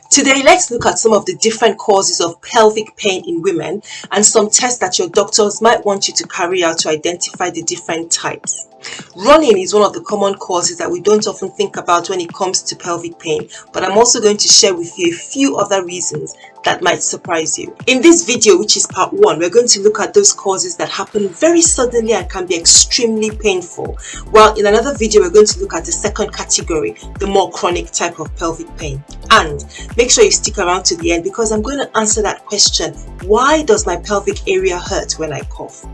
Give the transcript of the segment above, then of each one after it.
Today, let's look at some of the different causes of pelvic pain in women and some tests that your doctors might want you to carry out to identify the different types. Running is one of the common causes that we don't often think about when it comes to pelvic pain, but I'm also going to share with you a few other reasons that might surprise you. In this video, which is part 1, we're going to look at those causes that happen very suddenly and can be extremely painful, while in another video we're going to look at the second category, the more chronic type of pelvic pain. And make sure you stick around to the end because I'm going to answer that question: why does my pelvic area hurt when I cough?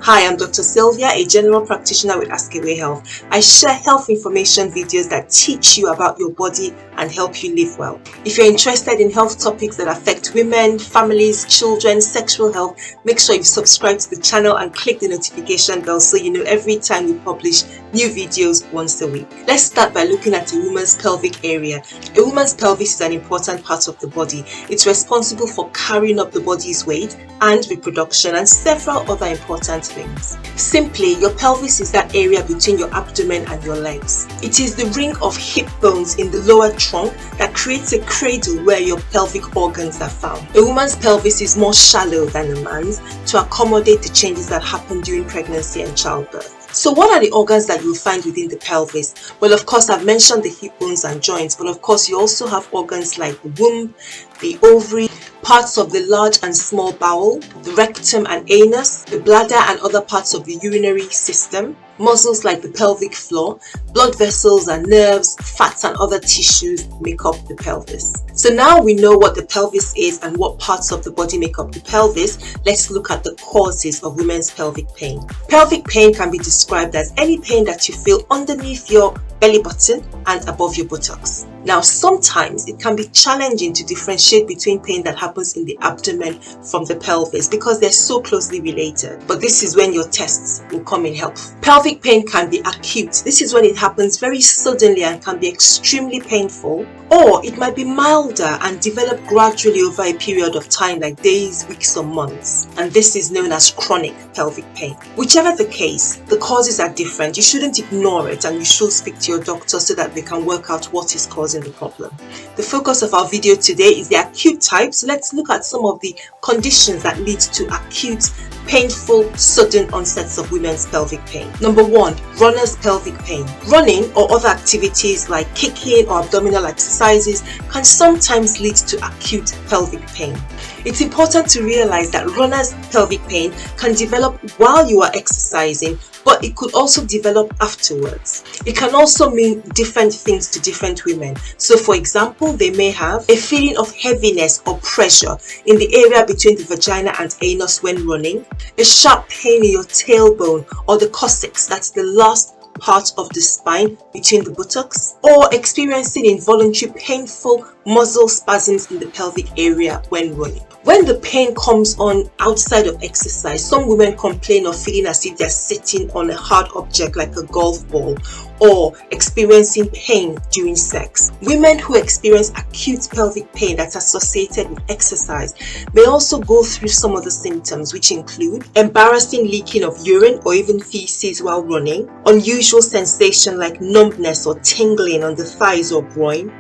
Hi, I'm Dr. Sylvia, a general practitioner with AskAwayHealth. I share health information videos that teach you about your body and help you live well. If you're interested in health topics that affect women, families, children, sexual health, make sure you subscribe to the channel and click the notification bell so you know every time we publish new videos once a week. Let's start by looking at a woman's pelvic area. A woman's pelvis is an important part of the body. It's responsible for carrying up the body's weight and reproduction and several other important things. Simply, your pelvis is that area between your abdomen and your legs. It is the ring of hip bones in the lower trunk that creates a cradle where your pelvic organs are found. A woman's pelvis is more shallow than a man's to accommodate the changes that happen during pregnancy and childbirth. So what are the organs that you'll find within the pelvis? Well, of course, I've mentioned the hip bones and joints, but of course you also have organs like the womb, the ovary, parts of the large and small bowel, the rectum and anus, the bladder and other parts of the urinary system, muscles like the pelvic floor, blood vessels and nerves, fats and other tissues make up the pelvis. So now we know what the pelvis is and what parts of the body make up the pelvis. Let's look at the causes of women's pelvic pain. Pelvic pain can be described as any pain that you feel underneath your belly button and above your buttocks. Now, sometimes it can be challenging to differentiate between pain that happens in the abdomen from the pelvis because they're so closely related. But this is when your tests will come in helpful. Pelvic pain can be acute. This is when it happens very suddenly and can be extremely painful, or it might be milder and develop gradually over a period of time like days, weeks or months. And this is known as chronic pelvic pain. Whichever the case, the causes are different. You shouldn't ignore it and you should speak to your doctor so that they can work out what is causing the problem. The focus of our video today is the acute type. So let's look at some of the conditions that lead to acute, painful, sudden onsets of women's pelvic pain. Number 1, runner's pelvic pain. Running or other activities like kicking or abdominal exercises can sometimes lead to acute pelvic pain. It's important to realize that runner's pelvic pain can develop while you are exercising, but it could also develop afterwards. It can also mean different things to different women. So for example, they may have a feeling of heaviness or pressure in the area between the vagina and anus when running, a sharp pain in your tailbone or the coccyx, that's the last part of the spine between the buttocks, or experiencing involuntary painful muscle spasms in the pelvic area when running. When the pain comes on outside of exercise, some women complain of feeling as if they're sitting on a hard object like a golf ball, or experiencing pain during sex. Women who experience acute pelvic pain that's associated with exercise may also go through some of the symptoms, which include embarrassing leaking of urine or even feces while running, unusual sensation like numbness or tingling on the thighs or groin,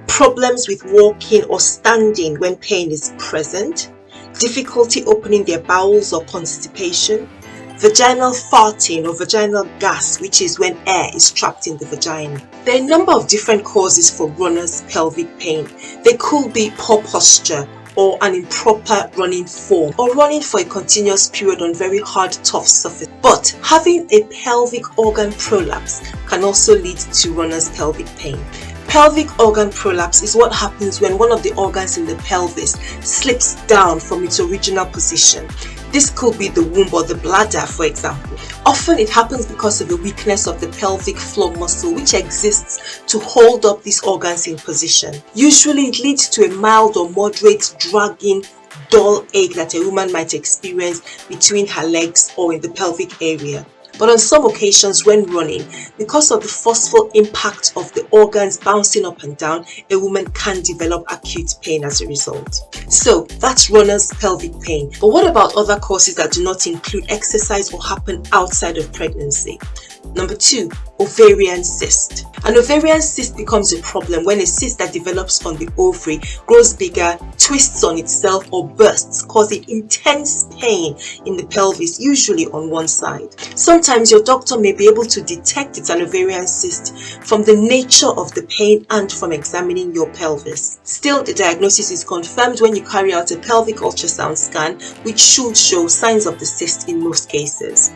problems with walking or standing when pain is present, difficulty opening their bowels or constipation, vaginal farting or vaginal gas, which is when air is trapped in the vagina. There are a number of different causes for runner's pelvic pain. They could be poor posture or an improper running form, or running for a continuous period on very hard, tough surface. But having a pelvic organ prolapse can also lead to runner's pelvic pain. Pelvic organ prolapse is what happens when one of the organs in the pelvis slips down from its original position. This could be the womb or the bladder, for example. Often it happens because of the weakness of the pelvic floor muscle, which exists to hold up these organs in position. Usually it leads to a mild or moderate dragging, dull ache that a woman might experience between her legs or in the pelvic area. But on some occasions when running, because of the forceful impact of the organs bouncing up and down, a woman can develop acute pain as a result. So that's runner's pelvic pain. But what about other causes that do not include exercise or happen outside of pregnancy? Number 2, ovarian cyst. An ovarian cyst becomes a problem when a cyst that develops on the ovary grows bigger, twists on itself, or bursts, causing intense pain in the pelvis, usually on one side. Sometimes your doctor may be able to detect it's an ovarian cyst from the nature of the pain and from examining your pelvis. Still, the diagnosis is confirmed when you carry out a pelvic ultrasound scan, which should show signs of the cyst in most cases.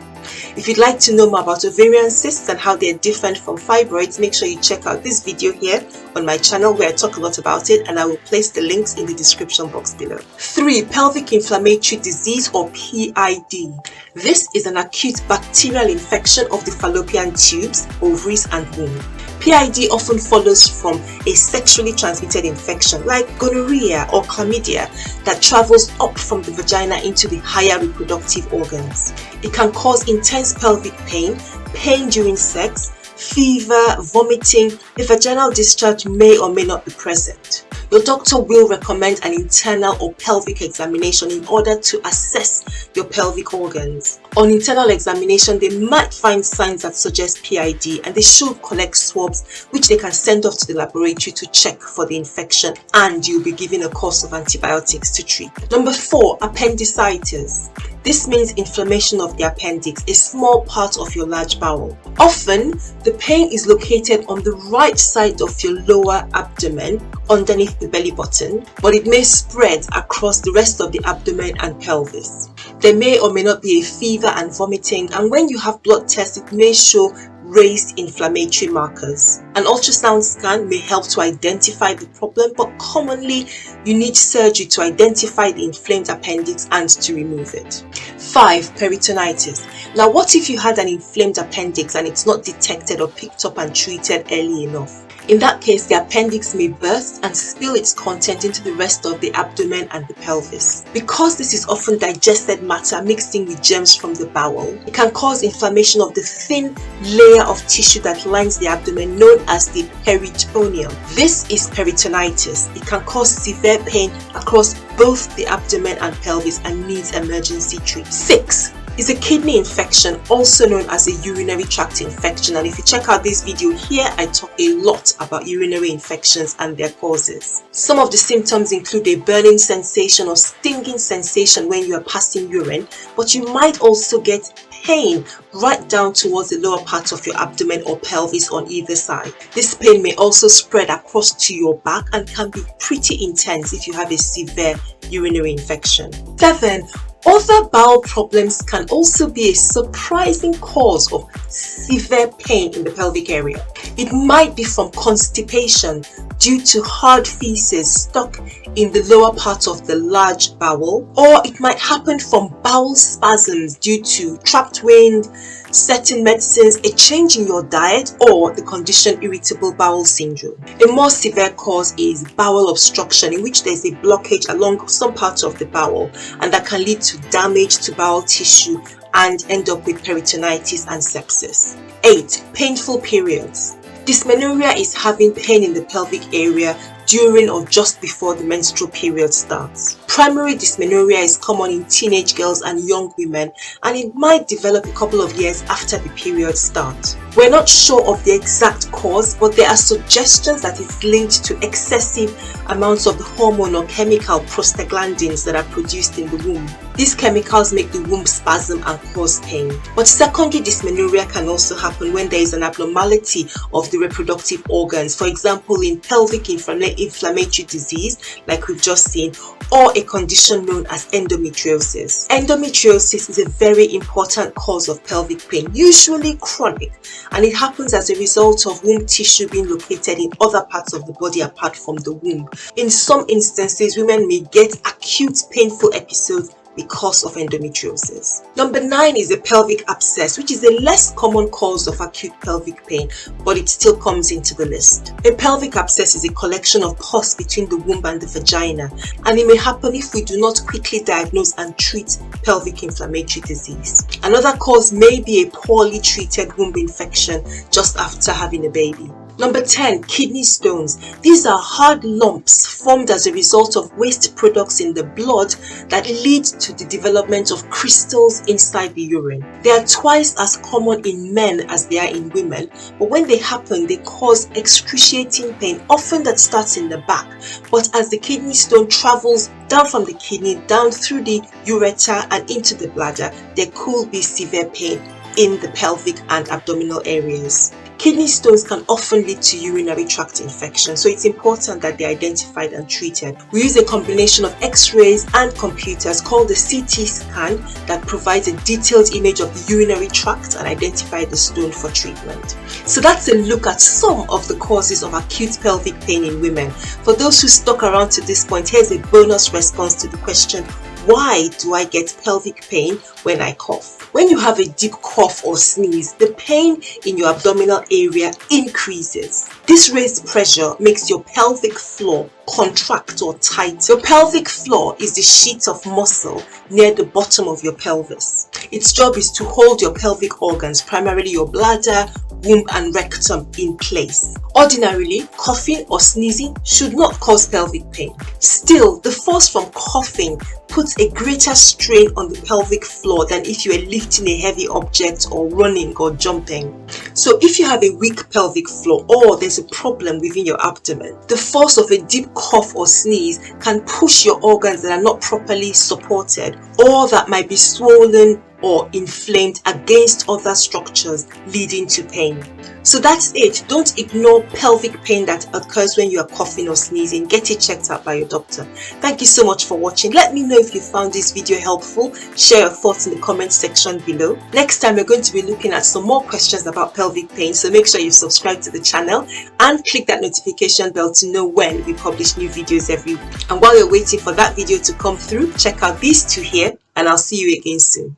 If you'd like to know more about ovarian cysts and how they're different from fibroids, make sure you check out this video here on my channel where I talk a lot about it, and I will place the links in the description box below. 3. Pelvic inflammatory disease or PID. This is an acute bacterial infection of the fallopian tubes, ovaries and womb. PID often follows from a sexually transmitted infection like gonorrhea or chlamydia that travels up from the vagina into the higher reproductive organs. It can cause intense pelvic pain, pain during sex, fever, vomiting. A vaginal discharge may or may not be present. Your doctor will recommend an internal or pelvic examination in order to assess your pelvic organs. On internal examination, they might find signs that suggest PID, and they should collect swabs which they can send off to the laboratory to check for the infection, and you'll be given a course of antibiotics to treat. Number 4, appendicitis. This means inflammation of the appendix, a small part of your large bowel. Often, the pain is located on the right side of your lower abdomen, underneath the belly button, but it may spread across the rest of the abdomen and pelvis. There may or may not be a fever and vomiting, and when you have blood tests, it may show raised inflammatory markers. An ultrasound scan may help to identify the problem, but commonly you need surgery to identify the inflamed appendix and to remove it. 5. Peritonitis. Now, what if you had an inflamed appendix and it's not detected or picked up and treated early enough? In that case, the appendix may burst and spill its content into the rest of the abdomen and the pelvis. Because this is often digested matter mixed in with germs from the bowel, it can cause inflammation of the thin layer of tissue that lines the abdomen, known as the peritoneum. This is peritonitis. It can cause severe pain across both the abdomen and pelvis and needs emergency treatment. 6. Is a kidney infection, also known as a urinary tract infection, and if you check out this video here, I talk a lot about urinary infections and their causes. Some of the symptoms include a burning sensation or stinging sensation when you are passing urine, but you might also get pain right down towards the lower part of your abdomen or pelvis on either side. This pain may also spread across to your back and can be pretty intense if you have a severe urinary infection. 7. Other bowel problems can also be a surprising cause of severe pain in the pelvic area. It might be from constipation due to hard feces stuck in the lower part of the large bowel, or it might happen from bowel spasms due to trapped wind, certain medicines, a change in your diet, or the condition irritable bowel syndrome. A more severe cause is bowel obstruction, in which there is a blockage along some parts of the bowel, and that can lead to damage to bowel tissue and end up with peritonitis and sepsis. 8. Painful periods. Dysmenorrhea is having pain in the pelvic area during or just before the menstrual period starts. Primary dysmenorrhea is common in teenage girls and young women, and it might develop a couple of years after the period starts. We're not sure of the exact cause, but there are suggestions that it's linked to excessive amounts of the hormone or chemical prostaglandins that are produced in the womb. These chemicals make the womb spasm and cause pain. But secondary dysmenorrhea can also happen when there is an abnormality of the reproductive organs, for example in pelvic inflammatory disease like we've just seen, or a condition known as endometriosis. Endometriosis is a very important cause of pelvic pain, usually chronic, and it happens as a result of womb tissue being located in other parts of the body apart from the womb. In some instances, women may get acute painful episodes because of endometriosis. Number 9 is a pelvic abscess, which is a less common cause of acute pelvic pain, but it still comes into the list. A pelvic abscess is a collection of pus between the womb and the vagina, and it may happen if we do not quickly diagnose and treat pelvic inflammatory disease. Another cause may be a poorly treated womb infection just after having a baby. Number 10, kidney stones. These are hard lumps formed as a result of waste products in the blood that lead to the development of crystals inside the urine. They are twice as common in men as they are in women, but when they happen, they cause excruciating pain, often that starts in the back. But as the kidney stone travels down from the kidney, down through the ureter and into the bladder, there could be severe pain in the pelvic and abdominal areas. Kidney stones can often lead to urinary tract infection, so it's important that they're identified and treated. We use a combination of x-rays and computers called the CT scan that provides a detailed image of the urinary tract and identify the stone for treatment. So that's a look at some of the causes of acute pelvic pain in women. For those who stuck around to this point, here's a bonus response to the question, why do I get pelvic pain when I cough? When you have a deep cough or sneeze, the pain in your abdominal area increases. This raised pressure makes your pelvic floor contract or tight. Your pelvic floor is the sheet of muscle near the bottom of your pelvis. Its job is to hold your pelvic organs, primarily your bladder, womb and rectum, in place. Ordinarily, coughing or sneezing should not cause pelvic pain. Still, the force from coughing puts a greater strain on the pelvic floor than if you are lifting a heavy object or running or jumping. So if you have a weak pelvic floor or there's a problem within your abdomen, the force of a deep cough or sneeze can push your organs that are not properly supported or that might be swollen or inflamed against other structures, leading to pain. So that's it. Don't ignore pelvic pain that occurs when you are coughing or sneezing. Get it checked out by your doctor. Thank you so much for watching. Let me know if you found this video helpful. Share your thoughts in the comment section below. Next time we're going to be looking at some more questions about pelvic pain, so make sure you subscribe to the channel and click that notification bell to know when we publish new videos every week. And while you're waiting for that video to come through, check out these two here, and I'll see you again soon.